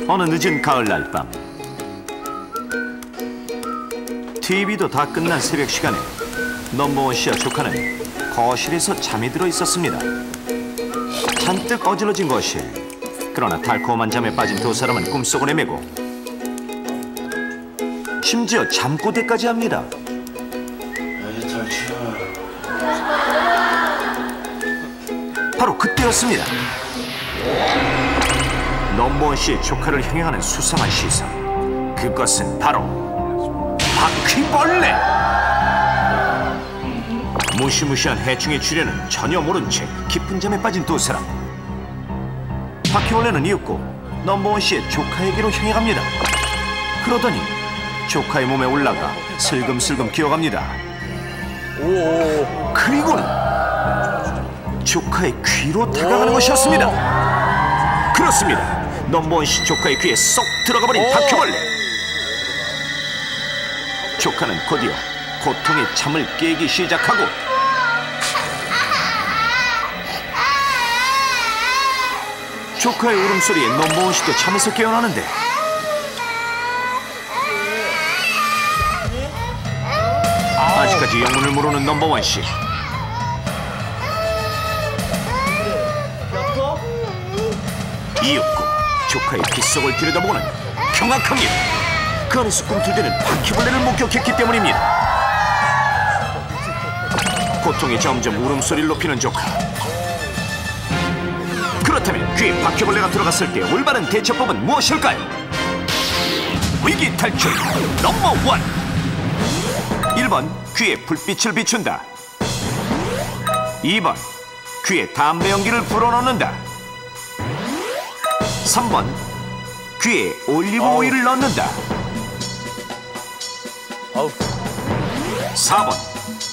어느 늦은 가을날 밤, TV도 다 끝난 새벽 시간에 넘버원 씨와 조카는 거실에서 잠이 들어 있었습니다. 잔뜩 어질러진 거실. 그러나 달콤한 잠에 빠진 두 사람은 꿈속을 헤매고 심지어 잠꼬대까지 합니다. 바로 그때였습니다. 넘버원 씨의 조카를 향해하는 수상한 시선. 그것은 바로 바퀴벌레! 무시무시한 해충의 출현은 전혀 모른 채 깊은 잠에 빠진 두 사람. 바퀴벌레는 이윽고 넘버원 씨의 조카에게로 향해 갑니다. 그러더니 조카의 몸에 올라가 슬금슬금 기어갑니다. 그리고는 조카의 귀로 다가가는 것이었습니다. 그렇습니다. 넘버원 씨 조카의 귀에 쏙 들어가버린 바퀴벌레. 조카는 곧이어 고통의 잠을 깨기 시작하고 조카의 울음소리에 넘버원 씨도 잠에서 깨어나는데 아직까지 영문을 모르는 넘버원 씨. 이윽고 조카의 귓속을 들여다보고는 경악합니다. 그 안에서 꿈틀대는 바퀴벌레를 목격했기 때문입니다. 고통이 점점 울음소리를 높이는 조카. 그렇다면 귀에 바퀴벌레가 들어갔을 때 올바른 대처법은 무엇일까요? 위기 탈출 넘버 1. 1번 귀에 불빛을 비춘다. 2번 귀에 담배 연기를 불어넣는다. 3번 귀에 올리브 오일을 넣는다. 4번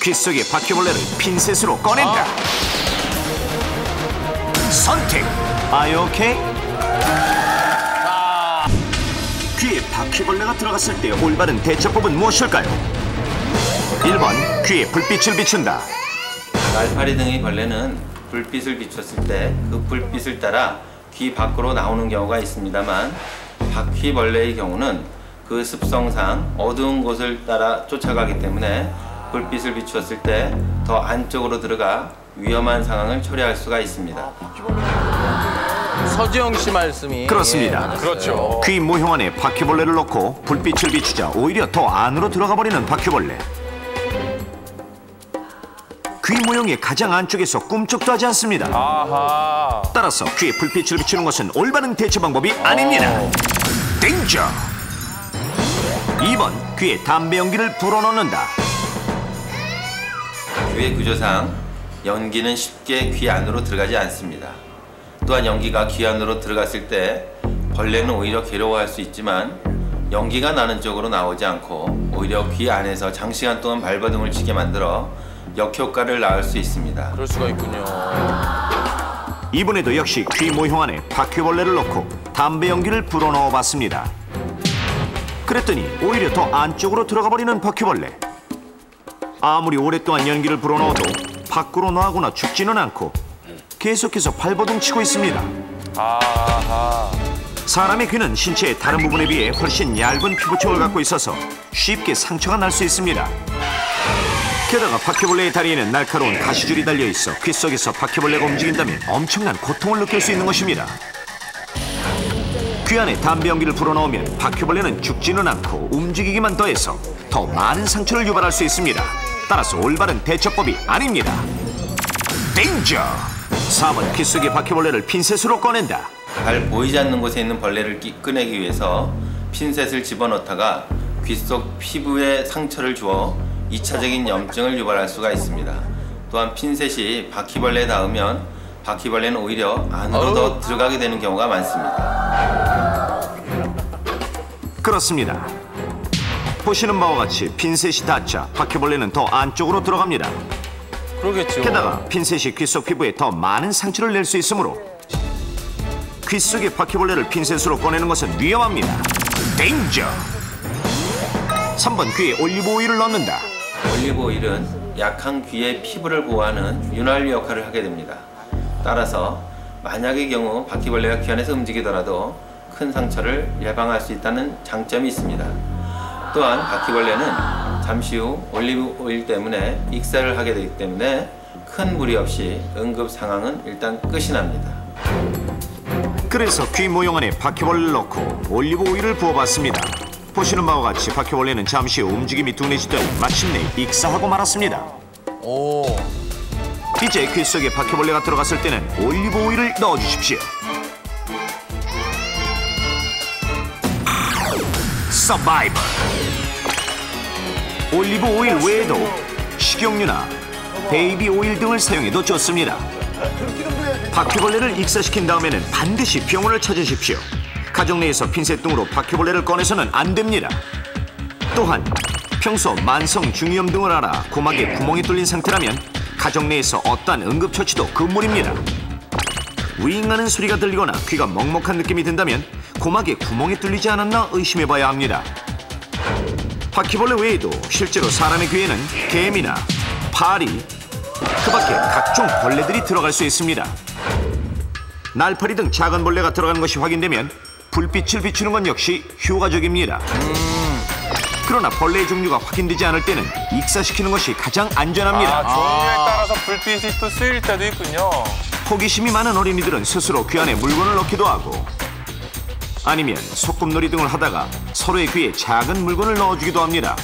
귀 속의 바퀴벌레를 핀셋으로 꺼낸다. 선택. Are you okay? 귀에 바퀴벌레가 들어갔을 때 올바른 대처법은 무엇일까요? 1번 귀에 불빛을 비춘다. 날파리 등의 벌레는 불빛을 비췄을 때 그 불빛을 따라 귀 밖으로 나오는 경우가 있습니다만 바퀴벌레의 경우는 그 습성상 어두운 곳을 따라 쫓아가기 때문에 불빛을 비추었을 때 더 안쪽으로 들어가 위험한 상황을 초래할 수가 있습니다. 서지영 씨 말씀이 그렇습니다. 그렇죠. 귀 모형 안에 바퀴벌레를 넣고 불빛을 비추자 오히려 더 안으로 들어가 버리는 바퀴벌레. 귀 모형의 가장 안쪽에서 꿈쩍도 하지 않습니다. 아하. 따라서 귀에 불빛을 비추는 것은 올바른 대처 방법이 아닙니다. 땡저! 2번 귀에 담배 연기를 불어넣는다. 귀의 구조상 연기는 쉽게 귀 안으로 들어가지 않습니다. 또한 연기가 귀 안으로 들어갔을 때 벌레는 오히려 괴로워할 수 있지만 연기가 나는 쪽으로 나오지 않고 오히려 귀 안에서 장시간 동안 발버둥을 치게 만들어 역효과를 낳을 수 있습니다. 그럴 수가 있군요. 이번에도 역시 귀 모형 안에 바퀴벌레를 넣고 담배 연기를 불어넣어 봤습니다. 그랬더니 오히려 더 안쪽으로 들어가 버리는 바퀴벌레. 아무리 오랫동안 연기를 불어넣어도 밖으로 나가거나 죽지는 않고 계속해서 발버둥 치고 있습니다. 아하. 사람의 귀는 신체의 다른 부분에 비해 훨씬 얇은 피부층을 갖고 있어서 쉽게 상처가 날 수 있습니다. 게다가 바퀴벌레의 다리에는 날카로운 가시줄이 달려있어 귀 속에서 바퀴벌레가 움직인다면 엄청난 고통을 느낄 수 있는 것입니다. 귀 안에 담배 연기를 불어넣으면 바퀴벌레는 죽지는 않고 움직이기만 더해서 더 많은 상처를 유발할 수 있습니다. 따라서 올바른 대처법이 아닙니다. 땡저! 4번 귀 속의 바퀴벌레를 핀셋으로 꺼낸다. 잘 보이지 않는 곳에 있는 벌레를 꺼내기 위해서 핀셋을 집어넣다가 귀 속 피부에 상처를 주어 2차적인 염증을 유발할 수가 있습니다. 또한 핀셋이 바퀴벌레에 닿으면 바퀴벌레는 오히려 안으로 더 들어가게 되는 경우가 많습니다. 그렇습니다. 보시는 바와 같이 핀셋이 닿자 바퀴벌레는 더 안쪽으로 들어갑니다. 그러겠죠. 게다가 핀셋이 귀 속 피부에 더 많은 상처를 낼 수 있으므로 귀 속의 바퀴벌레를 핀셋으로 꺼내는 것은 위험합니다. 땡저! 3번 귀에 올리브 오일을 넣는다. 올리브 오일은 약한 귀의 피부를 보호하는 윤활유 역할을 하게 됩니다. 따라서 만약의 경우 바퀴벌레가 귀 안에서 움직이더라도 큰 상처를 예방할 수 있다는 장점이 있습니다. 또한 바퀴벌레는 잠시 후 올리브 오일 때문에 익사를 하게 되기 때문에 큰 무리 없이 응급 상황은 일단 끝이 납니다. 그래서 귀 모형 안에 바퀴벌레를 넣고 올리브 오일을 부어봤습니다. 보시는 바와 같이 바퀴벌레는 잠시 후 움직임이 둔해지더니 마침내 익사하고 말았습니다. 오. 이제 귀 속에 바퀴벌레가 들어갔을 때는 올리브 오일을 넣어주십시오. 서바이벌. 올리브 오일 외에도 식용유나 베이비 오일 등을 사용해도 좋습니다. 바퀴벌레를 익사시킨 다음에는 반드시 병원을 찾으십시오. 가정 내에서 핀셋 등으로 바퀴벌레를 꺼내서는 안 됩니다. 또한 평소 만성 중이염 등을 앓아 고막에 구멍이 뚫린 상태라면 가정 내에서 어떠한 응급처치도 금물입니다. 윙하는 소리가 들리거나 귀가 먹먹한 느낌이 든다면 고막에 구멍이 뚫리지 않았나 의심해봐야 합니다. 바퀴벌레 외에도 실제로 사람의 귀에는 개미나 파리, 그 밖에 각종 벌레들이 들어갈 수 있습니다. 날파리 등 작은 벌레가 들어가는 것이 확인되면 불빛을 비추는 건 역시 효과적입니다. 그러나 벌레의 종류가 확인되지 않을 때는 익사시키는 것이 가장 안전합니다. 종류에 따라서 불빛이 또 쓰일 때도 있군요. 호기심이 많은 어린이들은 스스로 귀 안에 물건을 넣기도 하고 아니면 소꿉놀이 등을 하다가 서로의 귀에 작은 물건을 넣어주기도 합니다.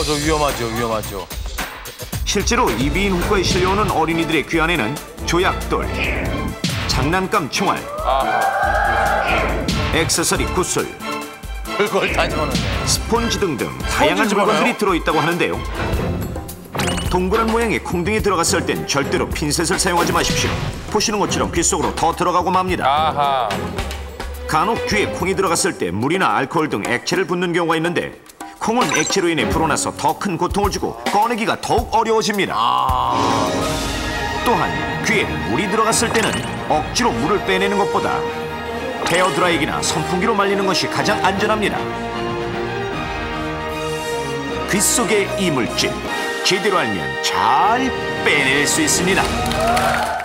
저 위험하죠, 위험하죠. 실제로 이비인 후과에 실려오는 어린이들의 귀 안에는 조약돌, 장난감 총알, 액세서리 구슬, 그걸 다 집어넣네. 스폰지 등등 다양한 집어넣어요? 물건들이 들어있다고 하는데요. 동그란 모양의 콩등이 들어갔을 땐 절대로 핀셋을 사용하지 마십시오. 보시는 것처럼 귀 속으로 더 들어가고 맙니다. 아하. 간혹 귀에 콩이 들어갔을 때 물이나 알코올 등 액체를 붓는 경우가 있는데 콩은 액체로 인해 불어나서 더 큰 고통을 주고 꺼내기가 더욱 어려워집니다. 또한 귀에 물이 들어갔을 때는 억지로 물을 빼내는 것보다 헤어드라이기나 선풍기로 말리는 것이 가장 안전합니다. 귀 속의 이물질 제대로 알면 잘 빼낼 수 있습니다.